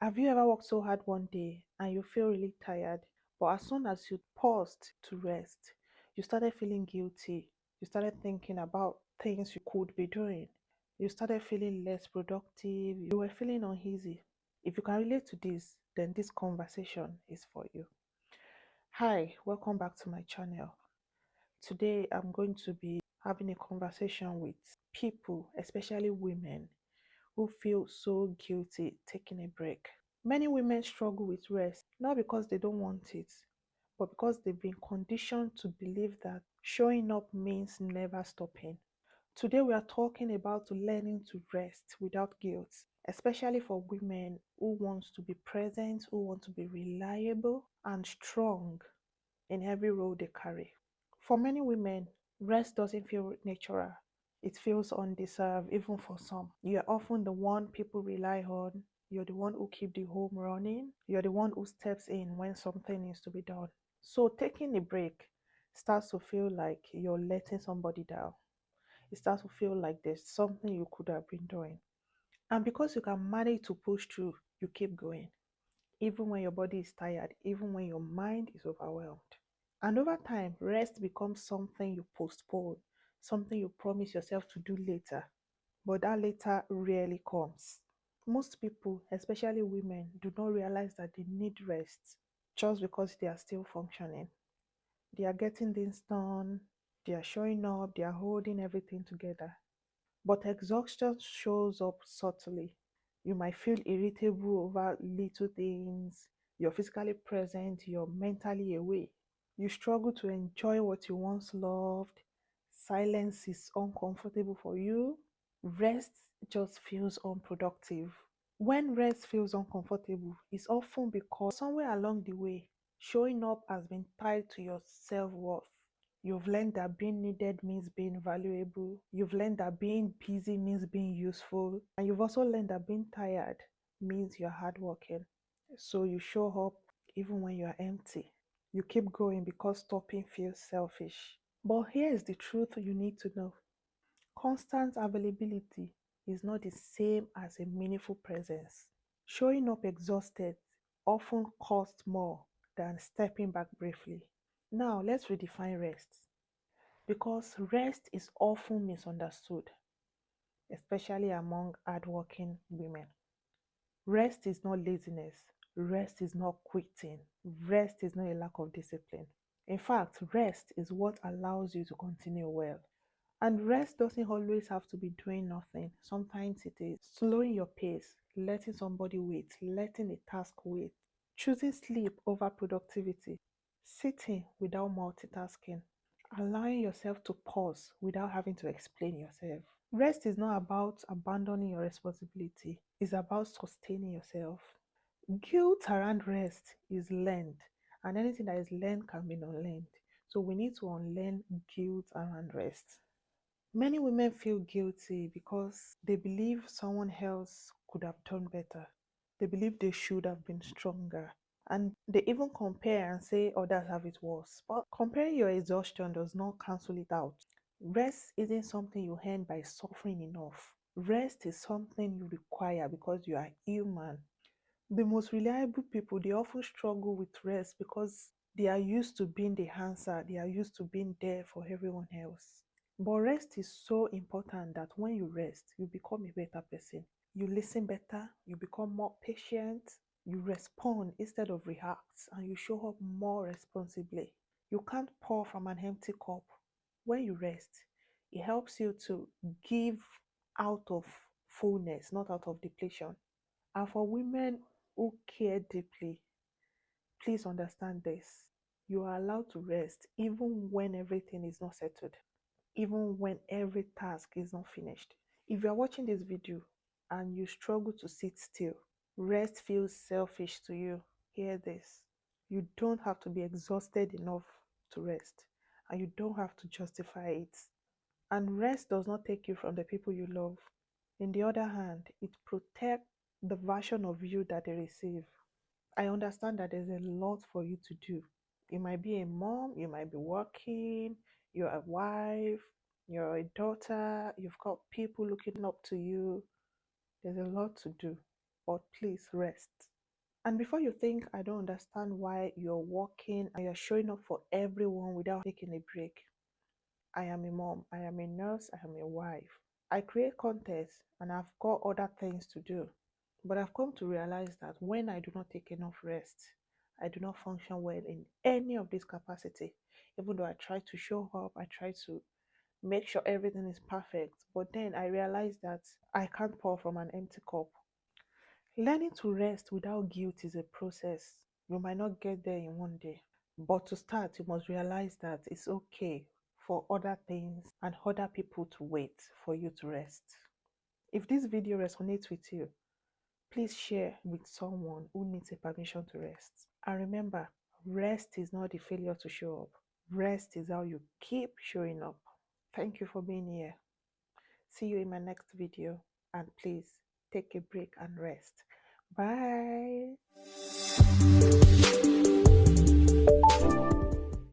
Have you ever worked so hard one day and you feel really tired, but as soon as you paused to rest, you started feeling guilty. You started thinking about things you could be doing. You started feeling less productive. You were feeling uneasy. If you can relate to this, then this conversation is for you. Hi, welcome back to my channel. Today I'm going to be having a conversation with people, especially women, who feel so guilty taking a break. Many women struggle with rest, not because they don't want it, but because they've been conditioned to believe that showing up means never stopping. Today, we are talking about learning to rest without guilt, especially for women who want to be present, who want to be reliable and strong in every role they carry. For many women, rest doesn't feel natural. It feels undeserved, even for some. You're often the one people rely on. You're the one who keep the home running. You're the one who steps in when something needs to be done. So taking a break starts to feel like you're letting somebody down. It starts to feel like there's something you could have been doing. And because you can manage to push through, you keep going. Even when your body is tired, even when your mind is overwhelmed. And over time, rest becomes something you postpone, something you promise yourself to do later. But that later rarely comes. Most people, especially women, do not realize that they need rest just because they are still functioning. They are getting things done, they are showing up, they are holding everything together. But exhaustion shows up subtly. You might feel irritable over little things, you're physically present, you're mentally away. You struggle to enjoy what you once loved. Silence is uncomfortable for you. Rest just feels unproductive. When rest feels uncomfortable, it's often because somewhere along the way, showing up has been tied to your self worth. You've learned that being needed means being valuable. You've learned that being busy means being useful. And you've also learned that being tired means you're hardworking. So you show up even when you're empty. You keep going because stopping feels selfish. But here's the truth you need to know: constant availability is not the same as a meaningful presence. Showing up exhausted often costs more than stepping back briefly. Now, let's redefine rest, because rest is often misunderstood, especially among hardworking women. Rest is not laziness, rest is not quitting, rest is not a lack of discipline. In fact, rest is what allows you to continue well. And rest doesn't always have to be doing nothing. Sometimes it is slowing your pace, letting somebody wait, letting a task wait, choosing sleep over productivity, sitting without multitasking, allowing yourself to pause without having to explain yourself. Rest is not about abandoning your responsibility, it's about sustaining yourself. Guilt around rest is learned, and anything that is learned can be unlearned. So we need to unlearn guilt around rest. Many women feel guilty because they believe someone else could have done better. They believe they should have been stronger. And they even compare and say others have it worse. But comparing your exhaustion does not cancel it out. Rest isn't something you earn by suffering enough. Rest is something you require because you are human. The most reliable people, they often struggle with rest because they are used to being the answer, they are used to being there for everyone else. But rest is so important that when you rest, you become a better person. You listen better, you become more patient, you respond instead of react, and you show up more responsibly. You can't pour from an empty cup. When you rest, it helps you to give out of fullness, not out of depletion. And for women who care deeply, please understand this. You are allowed to rest even when everything is not settled, even when every task is not finished. If you are watching this video and you struggle to sit still, rest feels selfish to you, hear this. You don't have to be exhausted enough to rest, and you don't have to justify it. And rest does not take you from the people you love. In the other hand, it protects the version of you that they receive. I understand that there's a lot for you to do. You might be a mom, you might be working, you're a wife, you're a daughter, you've got people looking up to you. There's a lot to do, but please rest. And before you think I don't understand why you're working and you're showing up for everyone without taking a break, I am a mom, I am a nurse, I am a wife. I create content and I've got other things to do. But I've come to realize that when I do not take enough rest, I do not function well in any of this capacity. Even though I try to show up, I try to make sure everything is perfect. But then I realize that I can't pour from an empty cup. Learning to rest without guilt is a process. You might not get there in one day. But to start, you must realize that it's okay for other things and other people to wait for you to rest. If this video resonates with you, please share with someone who needs a permission to rest. And remember, rest is not the failure to show up. Rest is how you keep showing up. Thank you for being here. See you in my next video. And please take a break and rest. Bye.